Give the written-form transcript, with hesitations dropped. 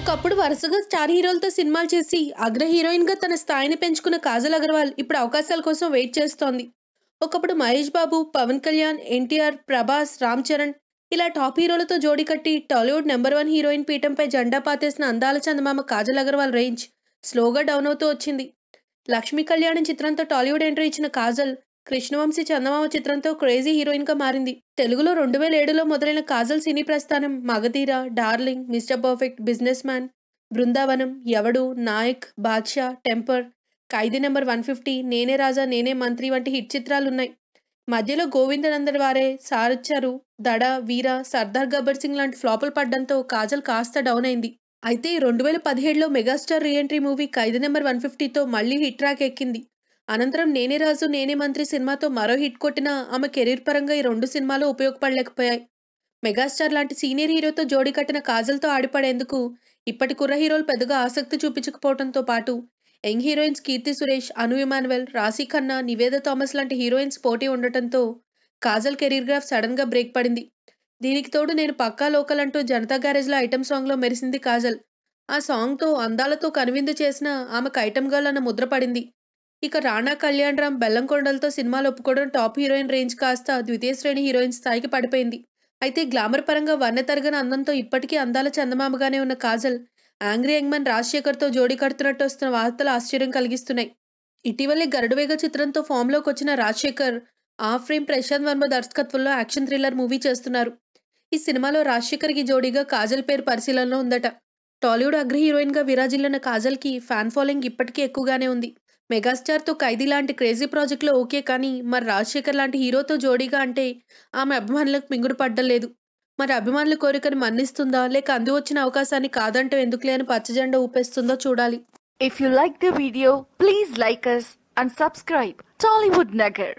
ఒకప్పుడు వరుసగా స్టార్ హీరోలతో సినిమాలు చేసి అగ్ర హీరోయిన్ గా తన స్థాయిని పెంచుకున్న కాజల్ అగర్వాల్ ఇప్పుడు అవకాశాల కోసం వెయిట్ చేస్తోంది. ఒకప్పుడు మహేష్ బాబు, పవన్ కళ్యాణ్, ఎన్టీఆర్, ప్రభాస్, రామ్ చరణ్ ఇలా టాప్ హీరోలతో జోడీ కట్టి టాలీవుడ్ నెంబర్ 1 హీరోయిన్ పీఠంపై జెండా పాతేసిన అందాల చందమామ కాజల్ అగర్వాల్ రేంజ్ స్లోగా డౌన్ అవుతూ వచ్చింది. లక్ష్మీ కళ్యాణం చిత్రంతో టాలీవుడ్ ఎంట్రీ ఇచ్చిన కాజల్ కృష్ణవంశీ చందమామ చిత్రంతో క్రేజీ హీరోయిన్ గా మారింది. తెలుగులో 2007లో మొదలైన కాజల్ సినీ ప్రస్థానం Magadheera, darling, mister perfect, business man, Brindavanam, ఎవడు, నాయక్, బాద్షా, టెంపర్, ఖైదీ నెంబర్ 150, నేనే రాజా నేనే మంత్రి వంటి హిట్ చిత్రాలున్నాయి. మధ్యలో గోవిందనందన్ వారే, సారొచ్చారు, దడ, వీర, సర్దార్ గబ్బర్ సింగ్ లాంటి ఫ్లాపులు పడ్డంతో కాజల్ కాస్త డౌన్ అయింది. అయితే 2017లో మెగాస్టార్ రీఎంట్రీ మూవీ ఖైదీ నెంబర్ 150తో మళ్లీ హిట్ ట్రాక్ ఎక్కింది. అనంతరం నేనే రాజు నేనే మంత్రి సినిమాతో మరో హిట్ కొట్టినా ఆమె కెరీర్ పరంగా ఈ రెండు సినిమాలు ఉపయోగపడలేకపోయాయి. మెగాస్టార్ లాంటి సీనియర్ హీరోతో జోడీ కట్టిన కాజల్తో ఆడిపడేందుకు ఇప్పటి కుర్ర హీరోలు పెద్దగా ఆసక్తి చూపించకపోవడంతో పాటు యంగ్ హీరోయిన్స్ కీర్తి సురేష్, అను ఇమానువెల్, రాశీ ఖన్నా, నివేదా థామస్ లాంటి హీరోయిన్స్ పోటీ ఉండటంతో కాజల్ కెరీర్ గ్రాఫ్ సడన్ గా బ్రేక్ పడింది. దీనికి తోడు నేను పక్కా లోకల్ అంటూ జనతా గ్యారేజ్లో ఐటమ్ సాంగ్లో మెరిసింది కాజల్. ఆ సాంగ్తో అందాలతో కనువిందు చేసిన ఆమెకు ఐటమ్ గర్ల్ అన్న ముద్ర పడింది. ఇక రాణా కళ్యాణ్ రామ్, బెల్లంకొండలతో సినిమాలు ఒప్పుకోవడం టాప్ హీరోయిన్ రేంజ్ కాస్త ద్వితీయ శ్రేణి హీరోయిన్ స్థాయికి పడిపోయింది. అయితే గ్లామర్ పరంగా వన్నెతరగని అందంతో ఇప్పటికీ అందాల చందమామగానే ఉన్న కాజల్ యాంగ్రీ యంగ్మన్ రాజశేఖర్తో జోడీ కడుతున్నట్టు వస్తున్న వార్తలు ఆశ్చర్యం కలిగిస్తున్నాయి. ఇటీవలే గరుడవేగ చిత్రంతో ఫామ్లోకి వచ్చిన రాజశేఖర్ ఆ ఫ్రేమ్ ప్రశాంత్ వర్మ దర్శకత్వంలో యాక్షన్ థ్రిల్లర్ మూవీ చేస్తున్నారు. ఈ సినిమాలో రాజశేఖర్కి జోడీగా కాజల్ పేరు పరిశీలనలో ఉందట. టాలీవుడ్ అగ్ర హీరోయిన్ గా విరాజిల్లిన కాజల్ కి ఫ్యాన్ ఫాలోయింగ్ ఇప్పటికీ ఎక్కువగానే ఉంది. మెగాస్టార్ తో ఖైదీ లాంటి క్రేజీ ప్రాజెక్టులో ఓకే, కానీ మరి రాజశేఖర్ లాంటి హీరోతో జోడీగా అంటే ఆమె అభిమానులకు మింగుడు పడ్డం లేదు. మరి అభిమానుల కోరికను మన్నిస్తుందా, లేక అంది వచ్చిన అవకాశాన్ని కాదంటూ ఎందుకులే అని పచ్చజెండా ఊపేస్తుందో చూడాలి. If you like the video, please like us and subscribe Tollywood Nagar.